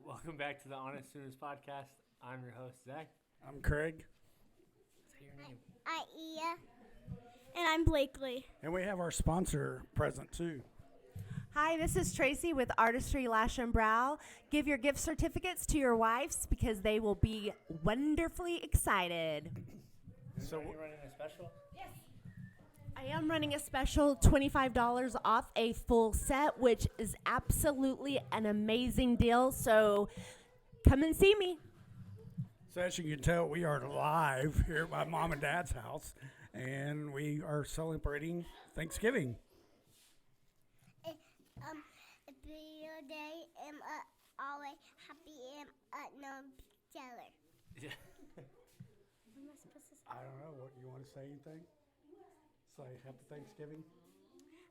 Welcome back to the Honest Sooners podcast. I'm your host, Zach. I'm Craig. Say your name. Iya. And I'm Blakely. And we have our sponsor present too. Hi, this is Tracy with Artistry Lash and Brow. Give your gift certificates to your wives because they will be wonderfully excited. So are you running a special? I am running a special $25 off a full set, which is absolutely an amazing deal. So come and see me. So as you can tell, we are live here at my mom and dad's house, and we are celebrating Thanksgiving. Video day am always happy am no jealous. Yeah. I don't know. What you want to say? Anything? Say Happy Thanksgiving.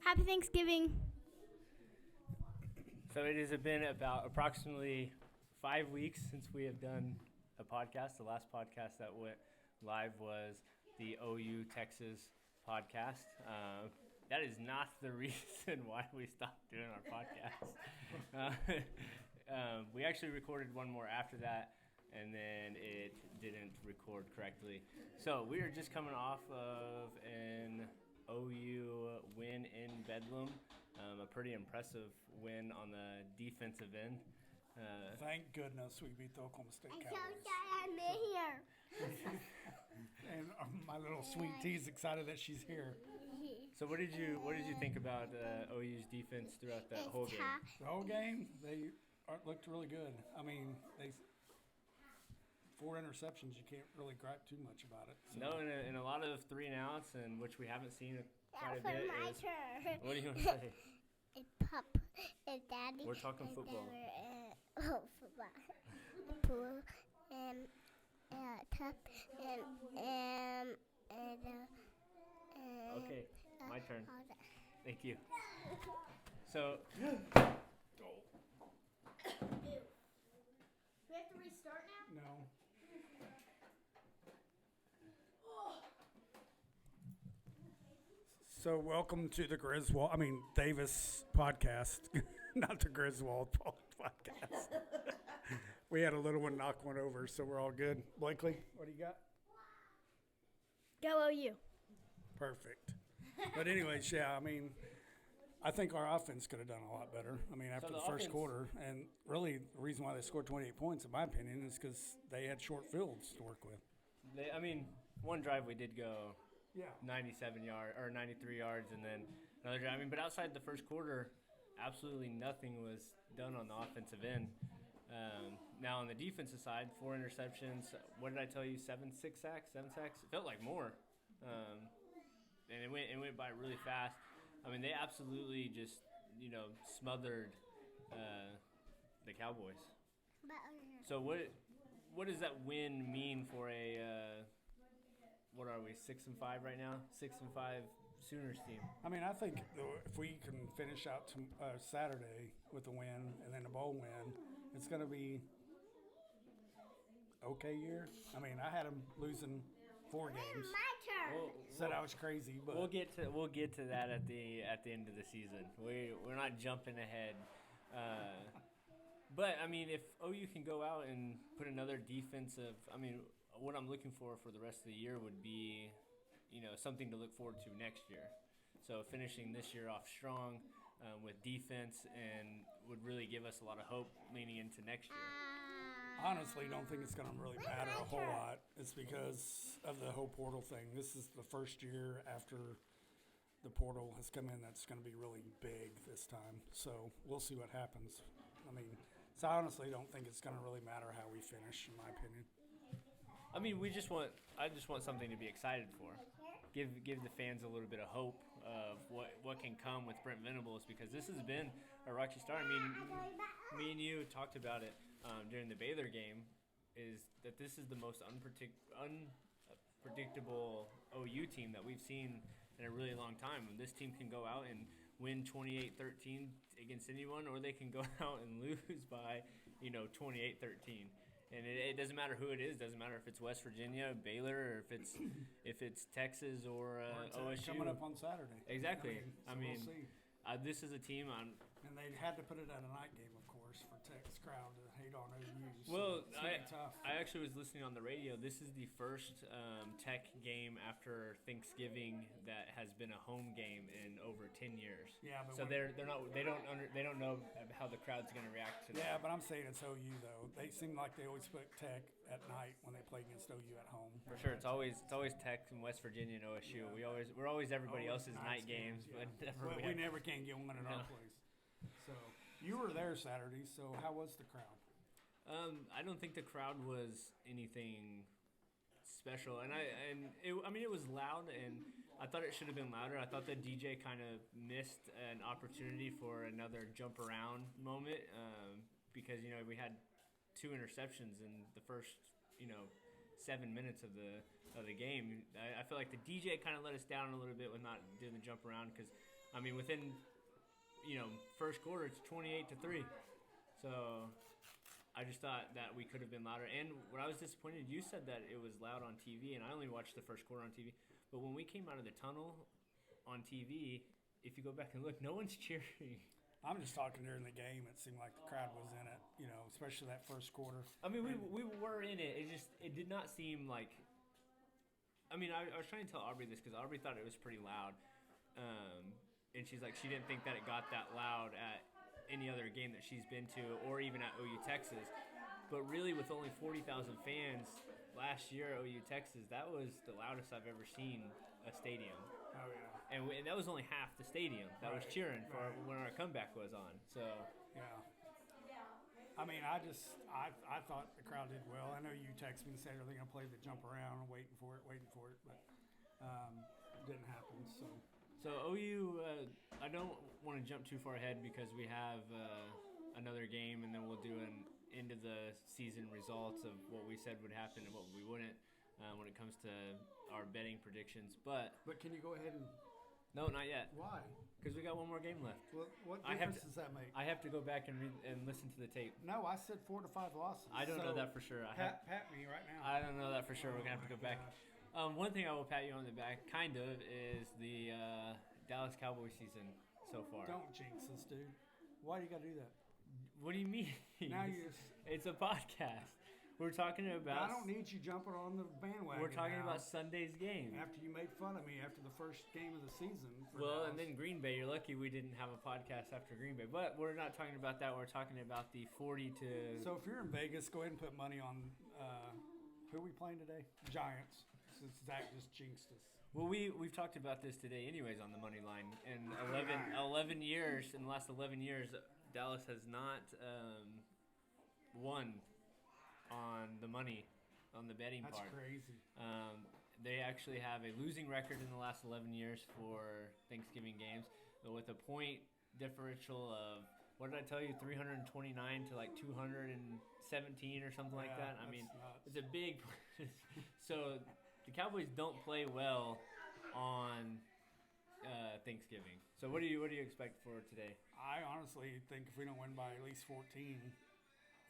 Happy Thanksgiving. So it has been about approximately 5 weeks since we have done a podcast. The last podcast that went live was the OU Texas podcast. That is not the reason why we stopped doing our podcast. We actually recorded one more after that, and then it didn't record correctly. So we are just coming off of an OU win in Bedlam, a pretty impressive win on the defensive end. Thank goodness we beat the Oklahoma State I'm so Cowboys. sad I'm in here. And my little sweet tea's excited that she's here. So what did you think about OU's defense throughout that whole game? The whole game, they looked really good. I mean, they 4 interceptions. You can't really gripe too much about it. So. No, and a lot of 3 and outs, and which we haven't seen quite a For bit. my Is, turn. what do you want to say? It's Pop and Daddy. We're talking and football. Football. Pool and Tup and Okay, my turn. all that. Thank you. So Do we have to restart now? No. So welcome to the Davis podcast, not the Griswold podcast. We had a little one knock one over, so we're all good. Blakely, what do you got? Go OU. Perfect. But anyways, yeah, I mean, I think our offense could have done a lot better. I mean, after the the first offense- quarter, and really the reason why they scored 28 points, in my opinion, is because they had short fields to work with. one drive we did go Yeah. 97 yards or 93 yards, and then another drive. But outside the first quarter, absolutely nothing was done on the offensive end. Now on the defensive side, 4 interceptions. What did I tell you? 7 sacks. It felt like more, and it went by really fast. I mean, they absolutely just smothered the Cowboys. So what does that win mean for a what are we, 6-5 right now? 6-5 Sooners team. I mean, I think if we can finish out Saturday with a win and then a bowl win, it's going to be okay year. I mean, I had them losing 4 games. My turn. Said I was crazy, but We'll get to that at the end of the season. We're not jumping ahead. But I mean, if OU can go out and put another defensive, I mean, what I'm looking for the rest of the year would be, something to look forward to next year. So finishing this year off strong with defense and would really give us a lot of hope leaning into next year. honestly don't think it's going to really matter a whole lot. It's because of the whole portal thing. This is the first year after the portal has come in that's going to be really big this time. So we'll see what happens. I mean, so I honestly don't think it's going to really matter how we finish, in my opinion. I mean, I just want something to be excited for. Give the fans a little bit of hope of what can come with Brent Venables, because this has been a rocky start. I mean, me and you talked about it during the Baylor game, is that this is the most unpredictable OU team that we've seen in a really long time. And this team can go out and win 28-13 against anyone, or they can go out and lose by 28-13. And it doesn't matter who it is. Doesn't matter if it's West Virginia, Baylor, or if it's Texas or OSU. Coming up on Saturday. Exactly. We'll see. This is a team on. And they had to put it at a night game, of course. worse for Tech's crowd to hate on OU. So Well, it's gonna be tough. I actually was listening on the radio. This is the first Tech game after Thanksgiving that has been a home game in over 10 years. Yeah, but So they don't know how the crowd's going to react to that. yeah, but I'm saying it's OU though. They seem like they always put Tech at night when they play against OU at home. For sure, it's always Tech in West Virginia and OSU. Yeah. We're always everybody Always else's nice night games, yeah. but never Well, we never can get one at our No. place. So you were there Saturday. So how was the crowd? I don't think the crowd was anything special, and it was loud, and I thought it should have been louder. I thought the DJ kind of missed an opportunity for another jump around moment because we had 2 interceptions in the first 7 minutes of the game. I feel like the DJ kind of let us down a little bit with not doing the jump around because within first quarter it's 28-3, so. I just thought that we could have been louder. And what I was disappointed, you said that it was loud on TV, and I only watched the first quarter on TV. But when we came out of the tunnel on TV, if you go back and look, no one's cheering. I'm just talking during the game. It seemed like the crowd was in it, especially that first quarter. I mean, we were in it. It did not seem like. I was trying to tell Aubrey this because Aubrey thought it was pretty loud, and she's like, she didn't think that it got that loud at any other game that she's been to, or even at OU Texas. But really, with only 40,000 fans last year at OU Texas, that was the loudest I've ever seen a stadium. Oh yeah. And that was only half the stadium that was Right, cheering for right. when our comeback was on. So Yeah. I thought the crowd did well. I know you texted me and said, are they going to play the jump around, waiting for it, but didn't happen. So OU, I don't want to jump too far ahead because we have another game, and then we'll do an end of the season results of what we said would happen and what we wouldn't when it comes to our betting predictions. But can you go ahead and no, not yet, why? because we got one more game left. What I have difference does that make? I have to go back and listen to the tape. No, I said 4 to 5 losses. I don't know So, that for sure. Pat me right now. I don't know that for sure. We're gonna have to Oh go back. One thing I will pat you on the back, kind of, is the Dallas Cowboys season so far. Don't jinx us, dude. Why do you got to do that? What do you mean? Now you're. It's a podcast. We're talking about. I don't need you jumping on the bandwagon. We're talking now. about Sunday's game. After you made fun of me after the first game of the season. Well, and then Green Bay. You're lucky we didn't have a podcast after Green Bay. But we're not talking about that. We're talking about the 40 to. So if you're in Vegas, go ahead and put money on. Who are we playing today? Giants. Since Zach just jinxed us. Well, we've talked about this today, anyways, on the money line. In 11 years, in the last 11 years, Dallas has not won on the money, on the betting That's part. crazy. They actually have a losing record in the last 11 years for Thanksgiving games, but with a point differential of, what did I tell you, 329 to like 217 or something like Yeah, that. I mean, that's nuts. it's a big. So the Cowboys don't play well on Thanksgiving. So what do you expect for today? I honestly think if we don't win by at least 14,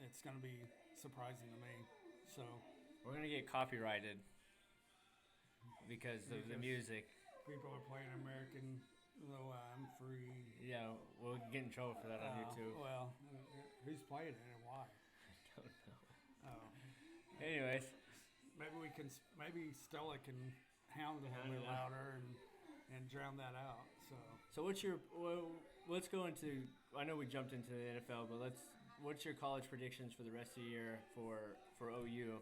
it's going to be surprising to me. So We're gonna get copyrighted because of the music. people are playing American, though I'm free. Yeah, we'll get in trouble for that on YouTube. Well, who's playing it and why? Don't know. Oh. Anyways, Maybe Stella can hound it a little bit louder and drown that out. so let's go into. I know we jumped into the NFL, but what's your college predictions for the rest of the year for OU?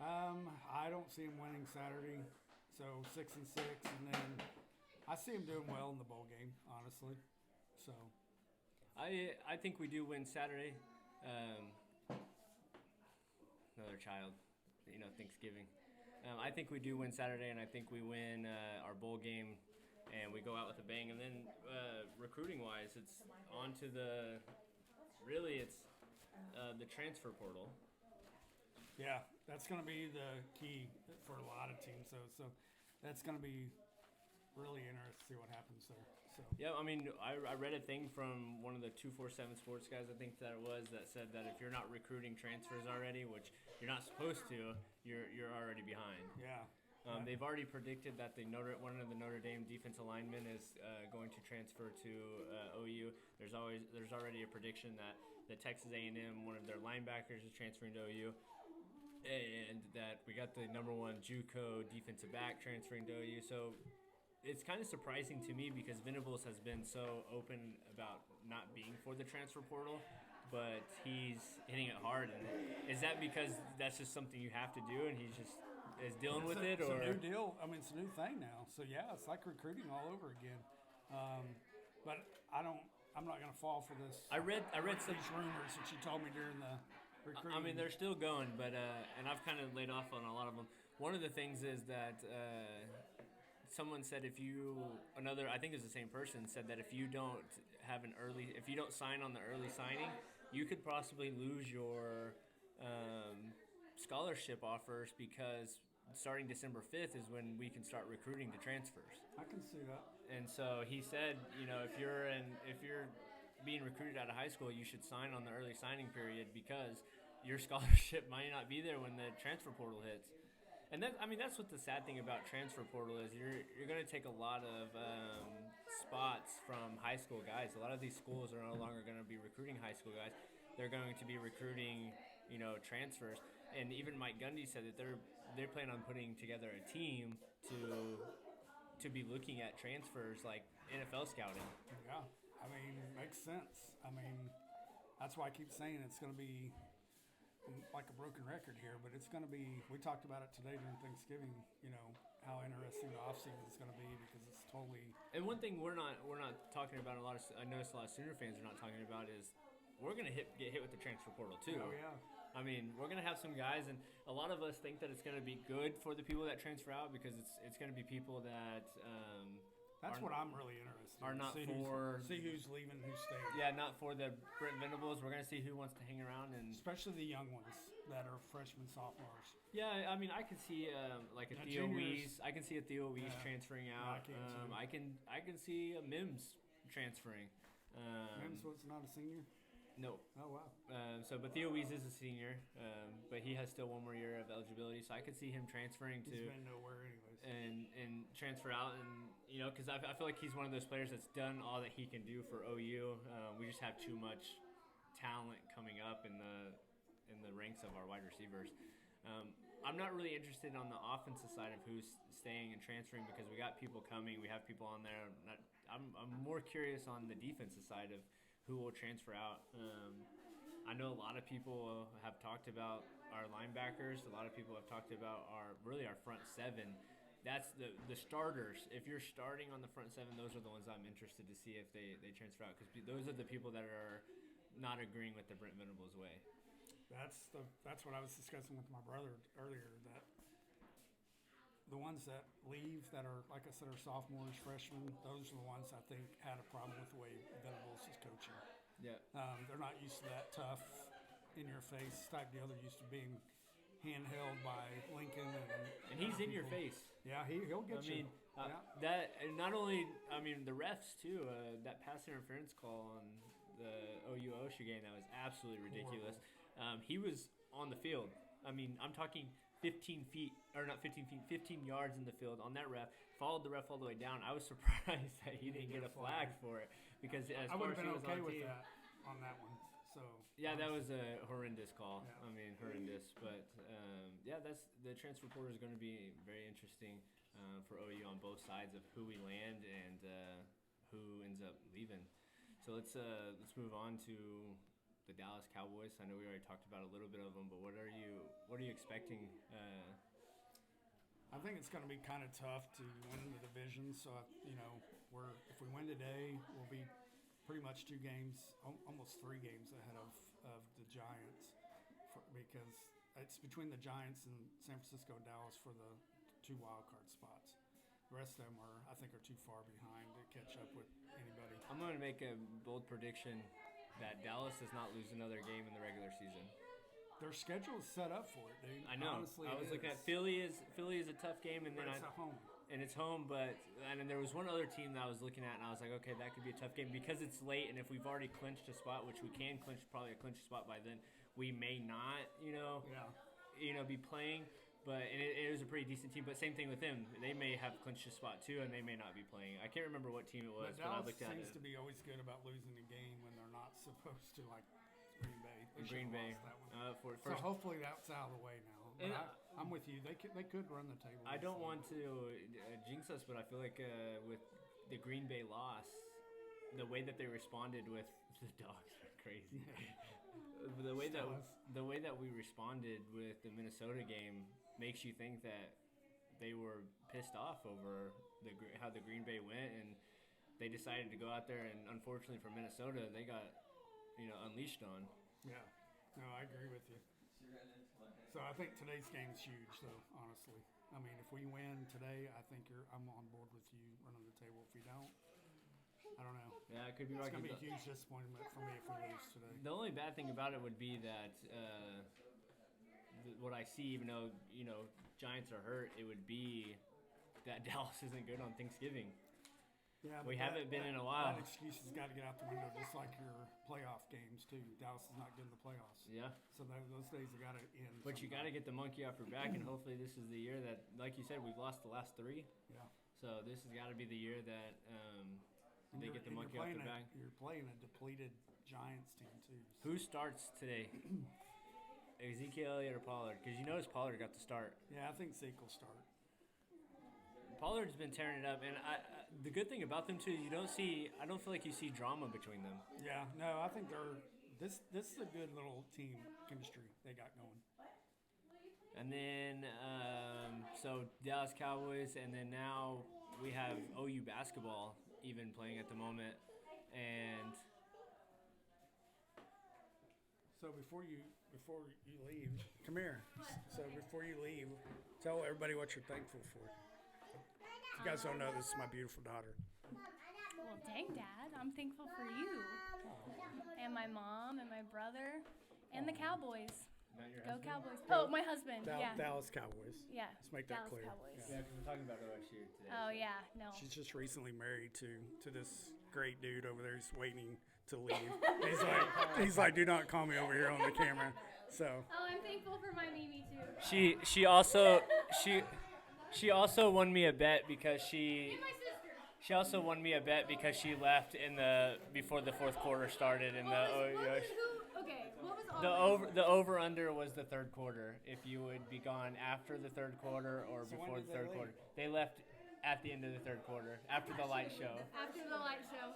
I don't see him winning Saturday, so 6-6, and then I see him doing well in the bowl game, honestly. So I think we do win Saturday. Another child, Thanksgiving. I think we do win Saturday, and I think we win our bowl game, and we go out with a bang. And then recruiting-wise, it's on to the transfer portal. yeah, that's going to be the key for a lot of teams. So that's going to be really interesting to see what happens there. So Yeah, I read a thing from one of the 247 Sports guys, I think that it was, that said that if you're not recruiting transfers already, which you're not supposed to, you're already behind. yeah, Right. They've already predicted that one of the Notre Dame defensive linemen is going to transfer to OU. There's already a prediction that the Texas A&M, one of their linebackers, is transferring to OU, and that we got the number one JUCO defensive back transferring to OU. So it's kind of surprising to me because Venables has been so open about not being for the transfer portal, but he's hitting it hard. And is that because that's just something you have to do, and he's just is dealing with it, It's or a new deal? I mean, it's a new thing now. So yeah, it's like recruiting all over again. But I'm not going to fall for this. I read some. These rumors that you told me during the recruiting. I mean, they're still going, but and I've kind of laid off on a lot of them. One of the things is that someone said I think it was the same person, said that if you don't sign on the early signing, you could possibly lose your scholarship offers because starting December 5th is when we can start recruiting the transfers. I can see that. And so he said, if you're being recruited out of high school, you should sign on the early signing period because your scholarship might not be there when the transfer portal hits. And that's what the sad thing about transfer portal is. You're going to take a lot of spots from high school guys. A lot of these schools are no longer going to be recruiting high school guys. They're going to be recruiting, transfers. And even Mike Gundy said that they plan on putting together a team to be looking at transfers like NFL scouting. Yeah, I mean, makes sense. I mean, that's why I keep saying it's going to be like a broken record here, but it's going to be. We talked about it today during Thanksgiving. How interesting the offseason is going to be because it's totally. And one thing we're not talking about I noticed a lot of Sooner fans are not talking about is we're going to get hit with the transfer portal too. Oh yeah. I mean, we're going to have some guys, and a lot of us think that it's going to be good for the people that transfer out because it's going to be people that. That's what I'm really interested in. Are not see who's leaving, who's staying. Yeah, not for the Brent Venables. We're going to see who wants to hang around, and especially the young ones that are freshmen, sophomores. Yeah, I mean, I can see like a Theo Weese. I can see a Theo Weese transferring out. I can see a Mims transferring. Mims was not a senior. No. Oh wow. But Theo Weese is a senior, but he has still one more year of eligibility, so I could see him transferring He's been nowhere anyways. And transfer out, and because I feel like he's one of those players that's done all that he can do for OU. We just have too much talent coming up in the ranks of our wide receivers. I'm not really interested on the offensive side of who's staying and transferring because we got people coming, we have people on there. I'm more curious on the defensive side of who will transfer out. I know a lot of people have talked about our linebackers. A lot of people have talked about our front seven. That's the starters. If you're starting on the front seven, those are the ones I'm interested to see if they transfer out because those are the people that are not agreeing with the Brent Venables way. That's what I was discussing with my brother earlier, that the ones that leave that are, like I said, are sophomores, freshmen, those are the ones I think had a problem with the way Venables is coaching. Yeah. They're not used to that tough, in-your-face type deal. They're used to being handheld by Lincoln. And he's in your face. Yeah, he'll get you. That and not only, the refs too, that pass interference call on the OU OSU game, that was absolutely ridiculous. He was on the field. I'm talking 15 yards in the field on that ref, followed the ref all the way down. I was surprised that he didn't get a flag for it because as I would have been okay on with team, that on that one. So yeah, that was a horrendous call. Yeah. Horrendous. But that's the transfer portal is going to be very interesting for OU on both sides of who we land and who ends up leaving. So let's move on to the Dallas Cowboys. I know we already talked about a little bit of them, but what are you expecting? I think it's going to be kind of tough to win the division. So if we win today, we'll be pretty much 2 games, almost 3 games ahead of the Giants, because it's between the Giants and San Francisco and Dallas for the 2 wild card spots. The rest of them I think are too far behind to catch up with anybody. I'm going to make a bold prediction that Dallas does not lose another game in the regular season. Their schedule is set up for it, dude. I know. Honestly, I was looking at Philly is a tough game, and then it's at home. And it's home, and then there was one other team that I was looking at, and I was like, okay, that could be a tough game because it's late, and if we've already clinched a spot, which we can clinch, probably a clinched spot by then, we may not, be playing. But it was a pretty decent team. But same thing with them. They may have clinched a spot too, and they may not be playing. I can't remember what team it was, but I Dallas looked at seems it. to be always good about losing a game when they're not supposed to, like Green Bay. They Green should've Bay. lost that one. For So first, hopefully that's out of the way now. But And I'm with you. They could run the table. I this don't year. want to jinx us, but I feel like with the Green Bay loss, the way that they responded with the dogs are crazy. the way that we responded with the Minnesota game makes you think that they were pissed off over how the Green Bay went, and they decided to go out there, and unfortunately for Minnesota, they got unleashed on. Yeah. No, I agree with you. So I think today's game's huge, though. Honestly, I mean, if we win today, I think I'm on board with you running the table. If we don't, I don't know. Yeah, it could be It's right. gonna be a huge disappointment for me if we lose today. The only bad thing about it would be that what I see, even though Giants are hurt, it would be that Dallas isn't good on Thanksgiving. Yeah, We but haven't been in a while. That excuse has got to get out the window, just like your playoff games too. Dallas is not good in the playoffs, Yeah, so those days have got to end. but you got to get the monkey off your back, and hopefully this is the year that, like you said, we've lost the last 3. Yeah. So this has got to be the year that they get the monkey off their back. You're playing a depleted Giants team too. So. Who starts today? Ezekiel Elliott or Pollard? Because you notice Pollard got the start. Yeah, I think Zeke will start. Pollard's been tearing it up, and the good thing about them too, I don't feel like you see drama between them. Yeah, no, I think this is a good little team chemistry they got going. And then so Dallas Cowboys, and then now we have OU basketball even playing at the moment, and So before you leave, come here. So before you leave, tell everybody what you're thankful for. If you guys don't know, this is my beautiful daughter. Well, dang, Dad, I'm thankful for you and my mom and my brother and the Cowboys. not your Go husband? Cowboys. Oh, my husband. Yeah. Dallas Cowboys. Yeah. Let's make that Dallas clear. Cowboys. Yeah, because we're talking about OSU today. Oh, yeah. No. She's just recently married to this great dude over there. He's waiting to leave. he's like, do not call me over here on the camera. So Oh, I'm thankful for my Mimi, too. She also won me a bet because she also won me a bet because she left before the fourth quarter started, and Okay, what was the over under was the third quarter. If you would be gone after the third quarter or So when before did the they third leave? quarter, they left at the end of the third quarter after the light show. After the light show.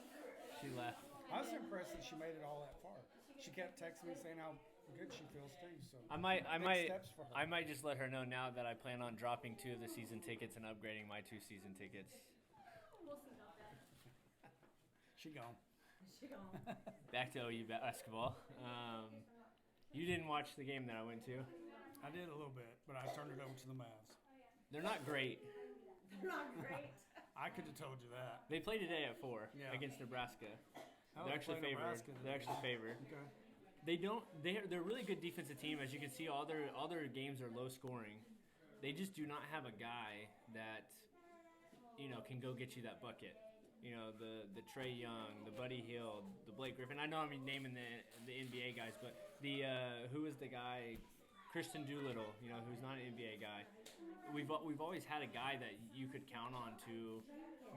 She left. I was impressed that she made it all that far. She kept texting me saying how good she feels too. So I might steps for her. I might just let her know now that I plan on dropping 2 of the season tickets and upgrading my 2 season tickets. We'll see about that. She gone. Back to OU basketball. You didn't watch the game that I went to. I did a little bit, but I turned it over to the Mavs. They're not great. Not great. I could have told you that. They play today at 4 Yeah. against Nebraska. Oh, They're actually play favored. Nebraska They're today. actually favored. Okay. They're a really good defensive team. As you can see, all their games are low scoring. They just do not have a guy that can go get you that bucket. The Trey Young, the Buddy Hield, the Blake Griffin. I know I'm naming the NBA guys, but who is the guy? Christian Doolittle, who's not an NBA guy. We've always had a guy that you could count on to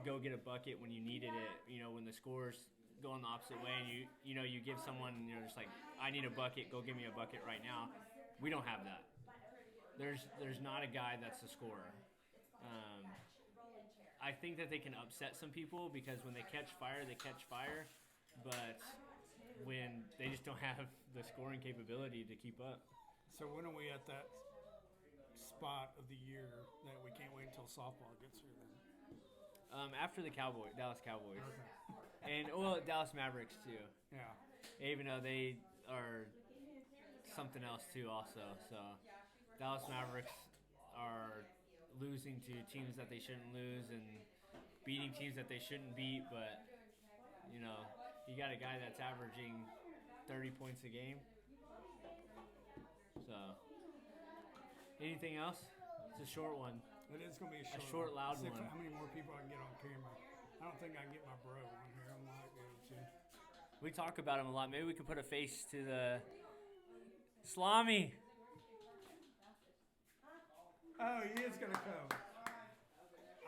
go get a bucket when you needed it. When the scores going the opposite way, and you give someone just like, I need a bucket, go give me a bucket right now. We don't have that. There's not a guy that's a scorer. I think that they can upset some people because when they catch fire, but when they just don't have the scoring capability to keep up. So when are we at that spot of the year that we can't wait until softball gets here then? After the Dallas Cowboys, Okay. and Dallas Mavericks too. Yeah. Even though they are something else too, also. So Dallas Mavericks are losing to teams that they shouldn't lose and beating teams that they shouldn't beat. But you got a guy that's averaging 30 points a game. So anything else? It's a short one. It is going to be a short, loud See one. how many more people I can get on camera. I don't think I can get my bro on here. I might be able to. We talk about him a lot. Maybe we can put a face to the Salami. Oh, he is going to come.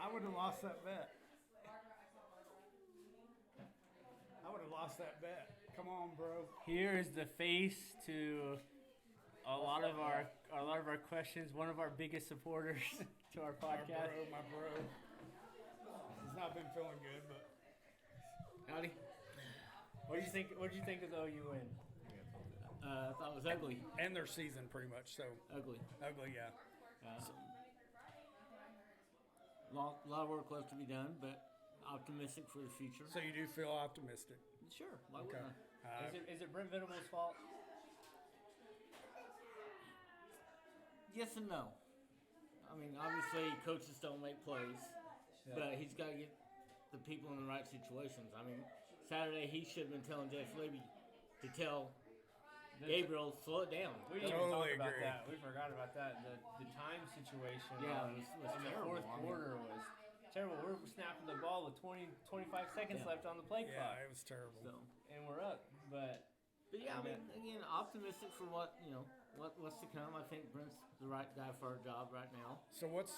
I would have lost that bet. I would have lost that bet. Come on, bro. Here is the face to a lot of our questions. One of our biggest supporters to our podcast. My bro. He's not been feeling good, but Howdy. What did you think? What did you think of the OU win? I thought it was ugly. and their season pretty much. So Ugly. ugly, yeah. A lot of work left to be done, but optimistic for the future. So you do feel optimistic. Sure. Why Okay. wouldn't I? Is it Brent Venables' fault? Yes and no. I mean, obviously, coaches don't make plays, but he's got to get the people in the right situations. I mean, Saturday he should have been telling Jeff Libby to tell Gabriel slow it down. We didn't even Totally talk about agree. that. We forgot about that. The time situation. Yeah, in it was the terrible. fourth I mean- quarter was terrible. We're snapping the ball with 25 seconds Yeah. left on the play Yeah, clock, it was terrible. So, and we're up. But yeah, I mean, again, optimistic for what's to come. I think Brent's the right guy for our job right now. So what's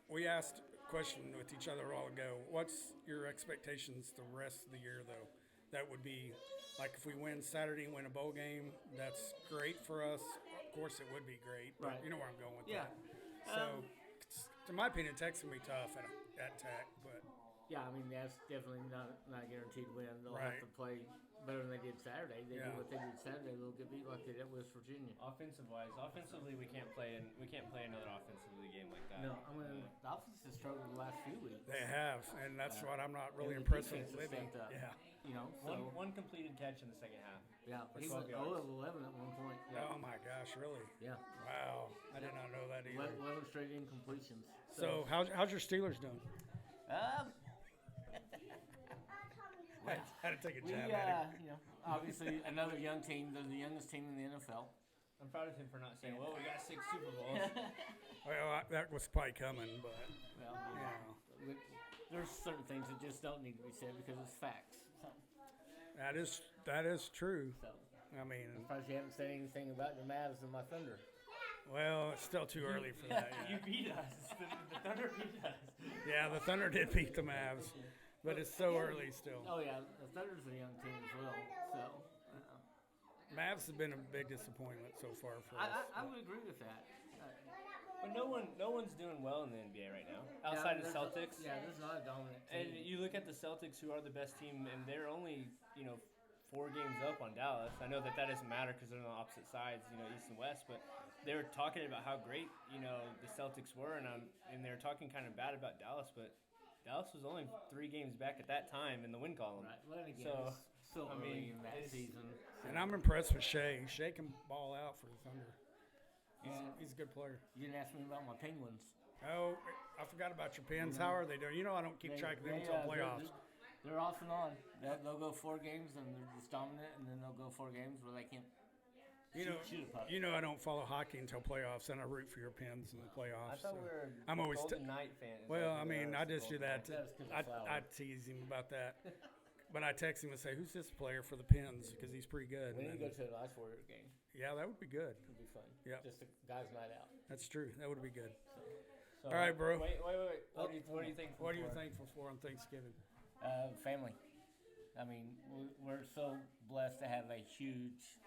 we asked a question with each other a while ago. What's your expectations the rest of the year though? That would be like if we win Saturday and win a bowl game, that's great for us. Of course it would be great, but Right. you know where I'm going with Yeah. that. So in my opinion, Tech's gonna be tough at Tech, but Yeah, I mean that's definitely not guaranteed to win. They'll Right. have to play better than they did Saturday. They Yeah. do what they did Saturday. They'll get beat like they did at West Virginia. offensively, we can't play another offensively game like that. No, I mean the offense has struggled the last few weeks. they have, and that's what I'm not really And the impressed with defense has Libby. stepped up. Yeah. You know, so One completed catch in the second half. yeah, he for went 12 0 yards. of 11 at one point. Oh my gosh, really? Yeah, Wow. I did not know that either. 11 straight incompletions. So how's your Steelers doing? I had to take a we jab at him. obviously another young team. They're the youngest team in the NFL. I'm proud of him for not saying, "Well, we got 6 Super Bowls." Well, that was probably coming, but Well, yeah. there's certain things that just don't need to be said because it's facts. That is true. So, I mean, I'm surprised you haven't said anything about your Mavs and my Thunder. well, it's still too early for that. You Yet. beat us. The Thunder beat us. Yeah, the Thunder did beat the Mavs, but it's so early still. Oh yeah, the Thunder's a young team as well. So, Mavs have been a big disappointment so far for us. I would agree with that. But no one's doing well in the NBA right now, outside of there's Celtics. there's not a dominant team. And you look at the Celtics, who are the best team, and they're only 4 games up on Dallas. I know that doesn't matter because they're on the opposite sides, East and West. But they were talking about how great the Celtics were, and they were talking kind of bad about Dallas. But Dallas was only 3 games back at that time in the win column. Right. Well, again, So, it's still I early mean, in that it's- season. And I'm impressed with Shea. Shea can ball out for the Thunder. He's a good player. You didn't ask me about my Penguins. Oh, I forgot about your Pens. How are they doing? I don't keep track of them until playoffs. They're off and on. They'll go 4 games and they're just dominant, and then they'll go 4 games where they can't shoot a puck. I don't follow hockey until playoffs, and I root for your Pens in the I playoffs. thought so. we were I'm always Golden Knight fans. Well, Like I we mean, are I just do Golden that. Knights. That's 'cause of I Flower. tease him about that. But I text him and say, "Who's this player for the Pens?" Because he's pretty good. We need And to then- go to an Ice Warrior game. yeah, that would be good. It'd be fun. Yep. Just a guys' night out. That's true. That would be good. So, All right, bro. Wait. What do you think? What are you thankful for on Thanksgiving? Family. I mean, we're so blessed to have a huge,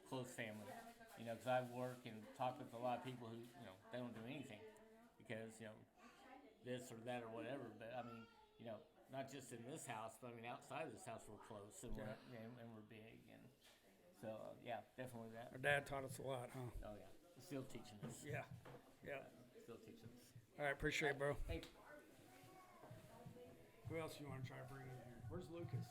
close family. Because I work and talk with a lot of people who, they don't do anything because, this or that or whatever. But I mean, not just in this house, but I mean outside of this house we're close and we're big, and so yeah, definitely that. Our dad taught us a lot, huh? Oh yeah, still teaching us. Yeah. Yeah. Still teaching us. All right, appreciate it, bro. Hey, Who else you want to try to bring in here? Where's Lucas?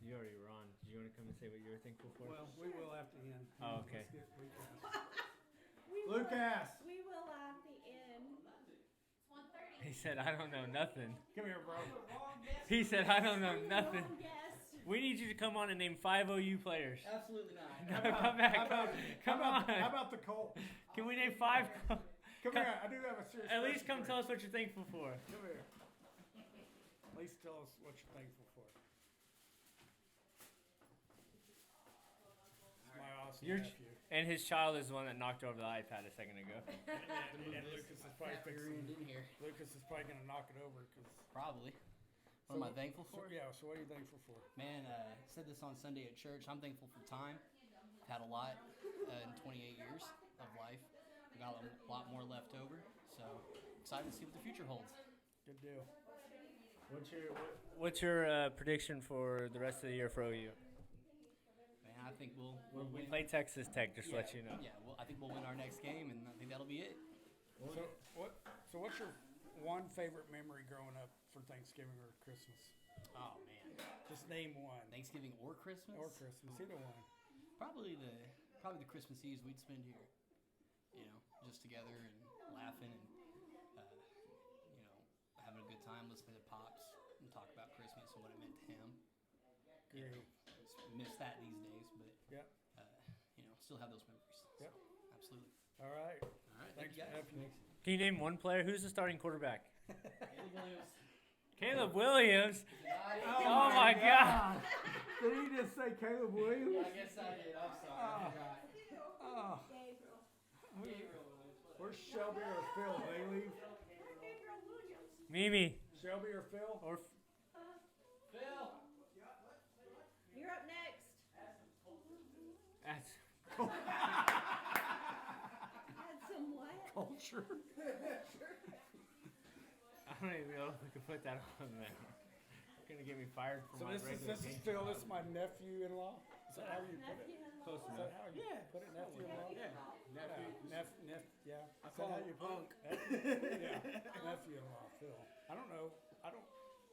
You already were on. Do you want to come and say what you were thankful for? Well, we will after the end. Oh, okay. Let's get Lucas. We will at the end. He said, "I don't know nothing." Come here, bro. He said, "I don't know nothing." We need you to come on and name 5 OU players. absolutely not. Come back. Come on. How about the Colts? Can we name 5? Come here. I do have a serious At least question come for tell you. us what you're thankful for. Come here. At least tell us what you're thankful for. It's my awesome You're- nephew. And his child is the one that knocked over the iPad a second ago. And Lucas is probably Figurine in here. Lucas is probably gonna knock it over because. Probably. What am I thankful for? Yeah. So what are you thankful for? Man, said this on Sunday at church. I'm thankful for time. I've had a lot in 28 years of life. I got a lot more left over. So excited to see what the future holds. Good deal. What's your prediction for the rest of the year for OU? Man, I think we'll We win. play Texas Tech, just to let you know. Yeah, well, I think we'll win our next game, and I think that'll be it. So what's your one favorite memory growing up for Thanksgiving or Christmas? Oh man, Just name one. Thanksgiving or Christmas? Or Christmas, either one. Probably the Christmas Eves we'd spend here. You know, just together and laughing and having a good time, listening to Pops and talk about Christmas and what it meant to him. Great. Just miss that these days, but Yep. Still have those memories. Yep. So, absolutely. All right. All right, Thanks thank you for guys. having me. Can you name one player? Who's the starting quarterback? Caleb Williams. Caleb Williams. Oh my God. Did he just say Caleb Williams? I guess I did. I'm sorry. I forgot. Oh. Gabriel. Where's Shelby or Phil? They leave. Mimi. Shelby or Phil? Or Phil. You're up next. that's Add some what? Culture. I don't even know if we can put that on there. Gonna get me fired from So my this regular is game. Phil. This is my nephew-in-law. Is that how you put it? Close Is enough. that how you put it? Nephew-in-law. Yeah. Nephew. Yeah. I Is that call how him you put Unc. it? Yeah. Nephew-in-law, Phil. I don't know.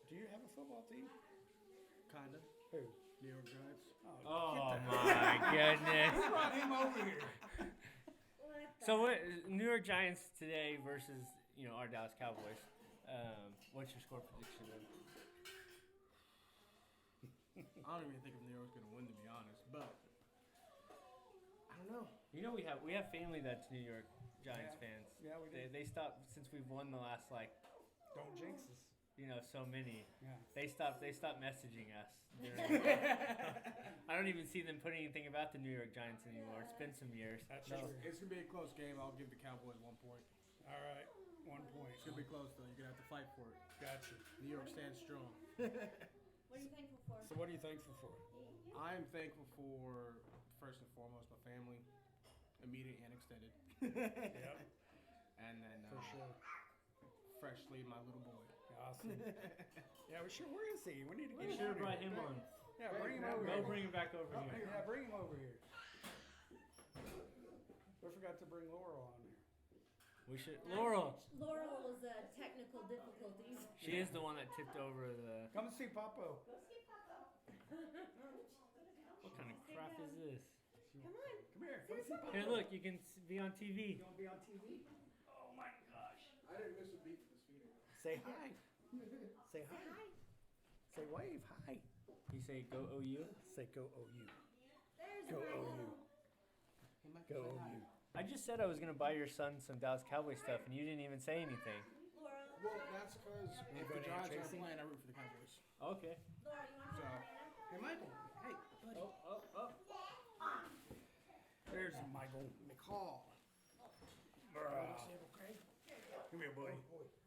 Do you have a football team? Kinda. Who? New York Giants. Oh my goodness. Brought him over here. So what? New York Giants today versus our Dallas Cowboys. What's your score prediction? Then? I don't even think if New York's gonna win, to be honest. But I don't know. We have family that's New York Giants fans. Yeah, we do. They stopped since we've won the last Don't jinx us. so many. Yeah. They stopped messaging us. I don't even see them putting anything about the New York Giants anymore. It's been some years. That's No. true. It's gonna be a close game. I'll give the Cowboys 1 point. All right. 1 point. It's gonna be close though. You're gonna have to fight for it. Gotcha. New York stands strong. What are you thankful for? So what are you thankful for? I am thankful for first and foremost my family, immediate and extended, Yep. and then For sure. freshly my little boy. Awesome. Yeah, we sure. Where is he? We need to We get should have him brought here. him on. Yeah, bring him over Go here. bring him back over Oh, here. yeah, bring him over here. We forgot to bring Laurel on here. We should. Laurel. Laurel was technical difficulties. She is the one that tipped over the. Come and see Papo. What kind of crap is this? Come here. Come see Papo. Here, look. You can be on TV. You want to be on TV? Oh my gosh. I didn't miss a beat for this meeting. Say hi. Say hi. Say wave. Hi. You say go OU. Say go OU. Go OU. Go OU. I just said I was gonna buy your son some Dallas Cowboy stuff, and you didn't even say anything. Well, that's because if the Giants aren't playing, I root for the Cowboys. Okay. So, hey Michael, hey buddy, There's Michael. McCall. Okay. Come here, boy.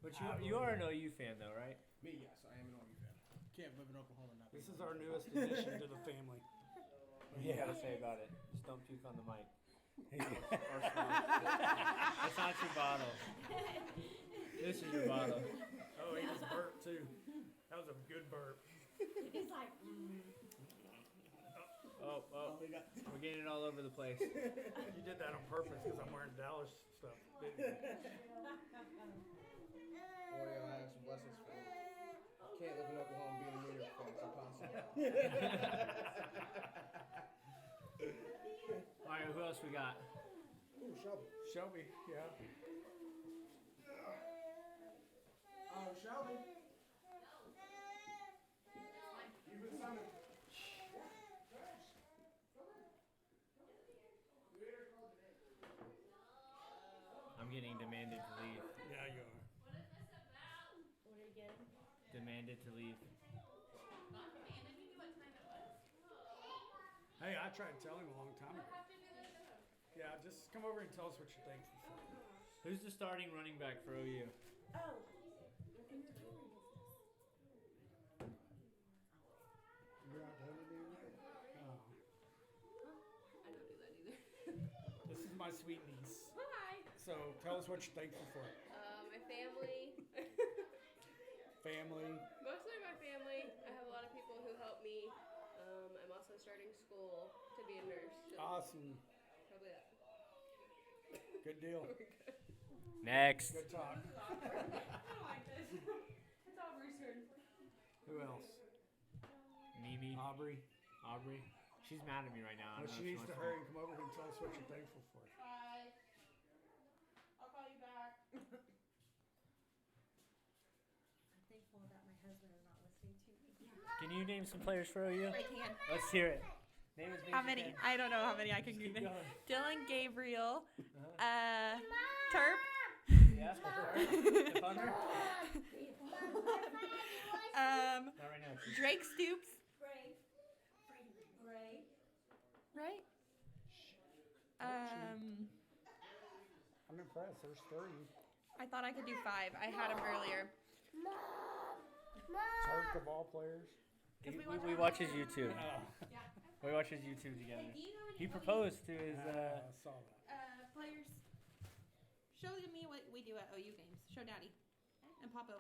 But you are an OU fan though, right? Me, yes, I am an OU fan. Can't live in Oklahoma and not be This is our newest addition to the family. What do you gotta say about it? Just don't puke on the mic. Or smoke. That's not your bottle. This is your bottle. Oh, he just burped too. That was a good burp. He's like, Oh, we're getting it all over the place. You did that on purpose because I'm wearing Dallas stuff. didn't you? Boy, I have some blessings for you. Can't live in Oklahoma and be a New York fan. It's impossible. All right, who else we got? Ooh, Shelby. Shelby, yeah. Oh, Shelby. You've been summoned. I'm getting demanded to leave. Yeah, you are. what are you getting? Demanded to leave. Hey, I tried to tell him a long time ago. Come over and tell us what you're thankful for. Who's the starting running back for OU? Oh. You're not telling me anything? Oh. I don't do that either. This is my sweet niece. Hi. So tell us what you're thankful for. My family. Family. Mostly my family. I have a lot of people who help me. I'm also starting school to be a nurse. So Awesome. probably that. Good deal. Next. Good talk. I don't like this. It's Aubrey's turn. Who else? Mimi. Aubrey. Aubrey. She's mad at me right now. I Well, don't know she if needs to wants hurry and come over here and tell us what you're thankful for. Bye. I'll call you back. I'm thankful that my husband is not listening to me. Can you name some players for OU? I can. Let's hear it. Name as How many? you can. I don't know how many I can Just keep give. going. Dylan Gabriel, Uh-huh. Terp, Yeah, the thunder. Not right now. Drake Stoops, right? I'm impressed. There's 3. I thought I could do 5. I had him earlier. Turk of all players. We watch his YouTube. Oh. We watch his YouTube together. He proposed to his. I saw that. Players, show me what we do at OU games. Show Daddy and Papa.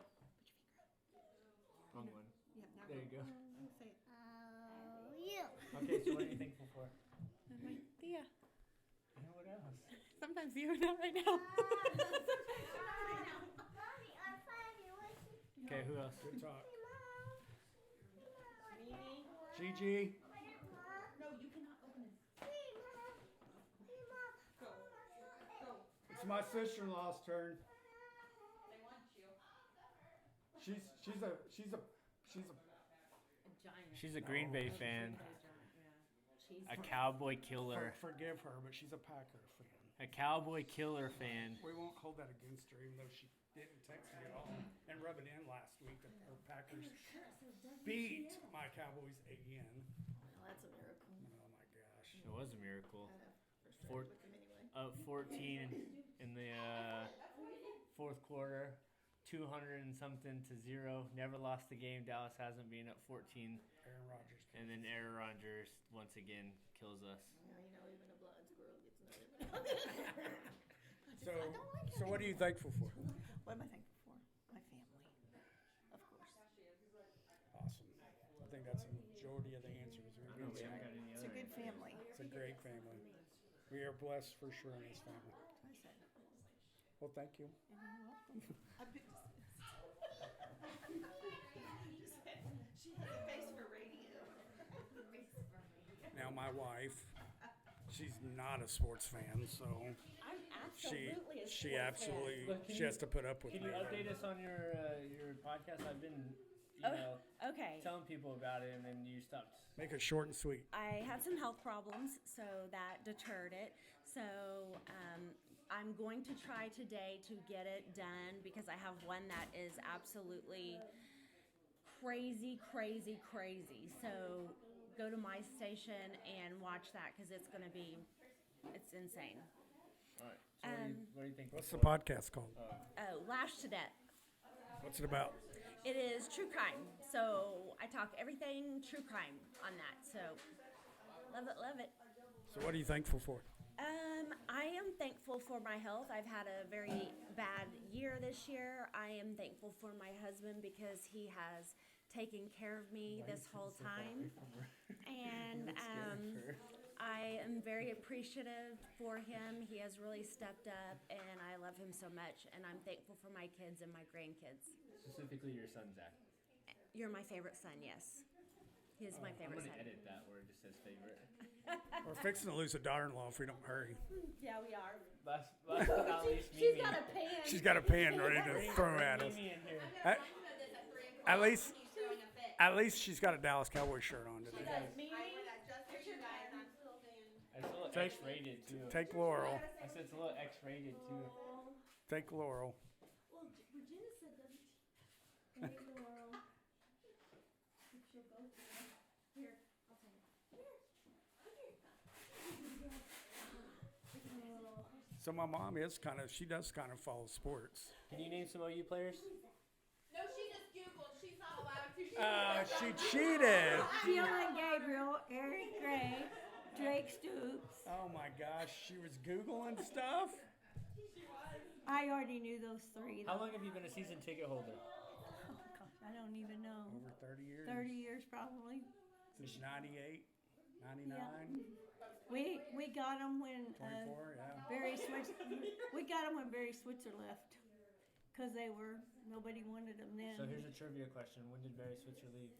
Wrong one. Yep, now There you go. Say it. Okay, so what are you thankful for? And my Thea. And what else? Sometimes you, not right now. Okay, who else? Good talk. Gigi. No, you cannot open it. It's my sister-in-law's turn. They want you. She's a She's a Green Bay fan. She's A Cowboy killer. forgive her, but she's a Packer fan. A Cowboy killer fan. We won't hold that against her, even though she didn't text me at all and rub it in last week that her Packers beat my Cowboys again. Well, that's a miracle. Oh my gosh. It was a miracle. Frustrated Four- with him anyway. Up 14 in the fourth quarter. 200 and something to 0. Never lost the game. Dallas hasn't been up 14. Aaron Rodgers. And then Aaron Rodgers once again kills us. Well, you know, even a blind squirrel gets another. So what are you thankful for? What am I thankful for? My family, of course. Awesome. I think that's the majority of the answers. I don't know, we haven't got any It's a other good answers. family. It's a great family. We are blessed for sure in this family. That's what I said. Well, thank you. You're welcome. I've been dismissed. She has a face for radio. Now my wife, she's not a sports fan, so I'm she absolutely a she sports absolutely Look, can she you- has to put up with Can me. you update us on your podcast? I've been, fan. Okay. telling people about it, and then you stopped. Make it short and sweet. I had some health problems, so that deterred it. So I'm going to try today to get it done because I have one that is absolutely crazy, crazy, crazy. So go to my station and watch that because it's insane. All right. So what do you think? What's the podcast called? Oh, Lashed to Death. What's it about? It is true crime. So I talk everything true crime on that. So love it, love it. So what are you thankful for? I am thankful for my health. I've had a very bad year this year. I am thankful for my husband because he has taken care of me this whole time. And I am very appreciative for him. He has really stepped up, and I love him so much. And I'm thankful for my kids and my grandkids. Specifically, your son Zach. You're my favorite son, yes. He is my I'm favorite gonna son. edit that where it just says favorite. We're fixing to lose a daughter-in-law if we don't hurry. Yeah, we are. Last but not least, She's Mimi. got a pan. She's got a pan ready to throw at us. Mimi in here. At least she's got a Dallas Cowboys shirt on today. It's a little Take- X-rated too. Take Laurel. I said it's a little X-rated too. Take Laurel. Well, Regina said WT. Hey, Laurel. If she'll go to me. Here, I'll take it. Here, come here. Laurel. So my mom she does kind of follow sports. Can you name some OU players? No, she just Googled. She's not allowed to. She cheated. Dylan Gabriel, Eric Gray, Drake Stoops. Oh my gosh, she was Googling stuff? I already knew those three. How long have you been a season ticket holder? Oh gosh, I don't even know. Over 30 years? 30 years probably. Since 98, 99, We got them when 24, yeah. We got them when Barry Switzer left, because nobody wanted them then. So here's a trivia question. When did Barry Switzer leave?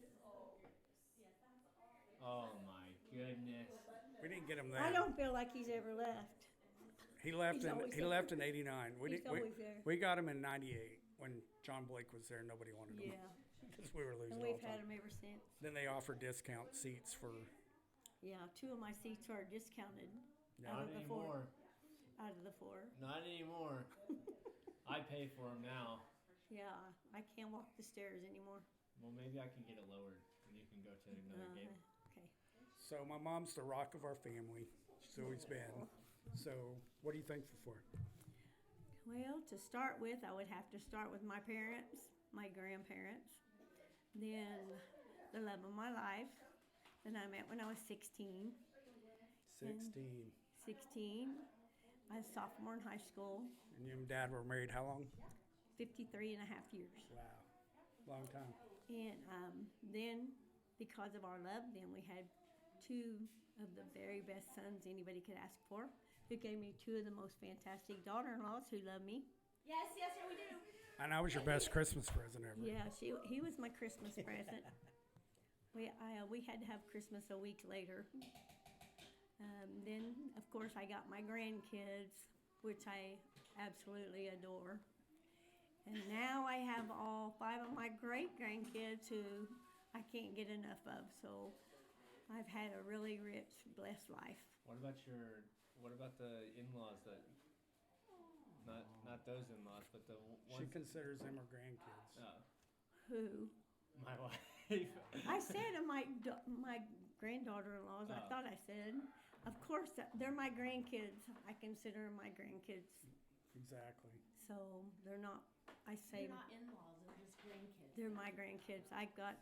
Oh my goodness. We didn't get him then. I don't feel like he's ever left. He left He's always he there. left in 89. He's always there. We got him in 98 when John Blake was there. Nobody wanted him. Yeah, Because we were losing and all we've the had time. them ever since. Then they offered discount seats for. Yeah, 2 of my seats are discounted. Not Out of the 4. anymore. Out of the 4. Not anymore. I pay for them now. Yeah, I can't walk the stairs anymore. Well, maybe I can get it lowered and you can go to another game. Okay. So my mom's the rock of our family. She's always been. So what are you thankful for? Well, to start with, I would have to start with my parents, my grandparents, then the love of my life that I met when I was 16. 16. 16. I was a sophomore in high school, And you and Dad were married how long? 53 and a half years. Wow. Long time. And then, because of our love, then we had 2 of the very best sons anybody could ask for, who gave me 2 of the most fantastic daughter-in-laws who love me. Yes, yes, sir, we do. And I was your best Christmas present ever. Yeah, he was my Christmas present. We had to have Christmas a week later. Then, of course, I got my grandkids, which I absolutely adore. And now I have all 5 of my great-grandkids who I can't get enough of. So I've had a really rich, blessed life. What about the in-laws that? Not those in-laws, but the ones. She considers them her grandkids. Who? My wife. I said my granddaughter-in-laws. I Oh. thought I said. Of course, they're my grandkids. I consider them my grandkids. Exactly. So they're not. I say They're not in-laws, they're just grandkids. they're my grandkids. I've got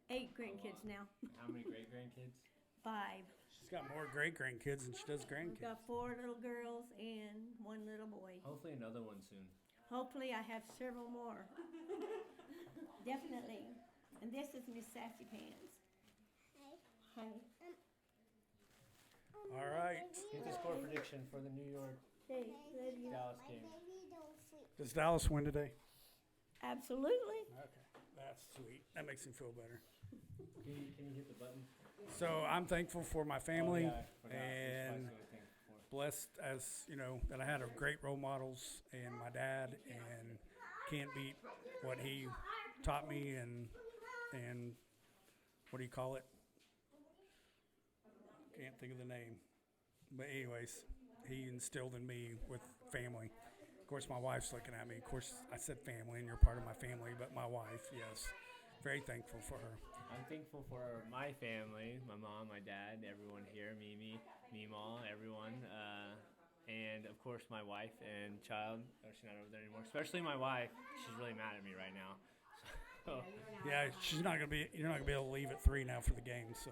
8 grandkids now. How many great grandkids? 5. She's got more great grandkids than she does I've grandkids. got 4 little girls and 1 little boy. Hopefully another one soon. Hopefully, I have several more. Definitely. And this is Miss Sassy Pants. Hi. All right. Get the score prediction for the New York Hey, love you. Dallas game. Does Dallas win today? Absolutely. Okay. That's sweet. That makes me feel better. Can you hit the button? So I'm thankful for my family Oh, yeah, I forgot. and That's what I was thankful for. blessed as, that I had a great role models and my dad, and can't beat what he taught me and what do you call it? Can't think of the name. But anyways, he instilled in me with family. Of course, my wife's looking at me. Of course, I said family, and you're part of my family, but my wife, yes. Very thankful for her. I'm thankful for my family, my mom, my dad, everyone here, Mimi, Meemaw, everyone. And, of course, my wife and child. Oh, she's not over there anymore. Especially my wife. She's really mad at me right now. So, Yeah, you're not gonna be able to leave at 3 now for the game, so.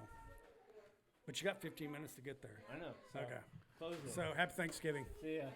But you got 15 minutes to get there. I know. So, Okay. Close it. So happy Thanksgiving. See ya.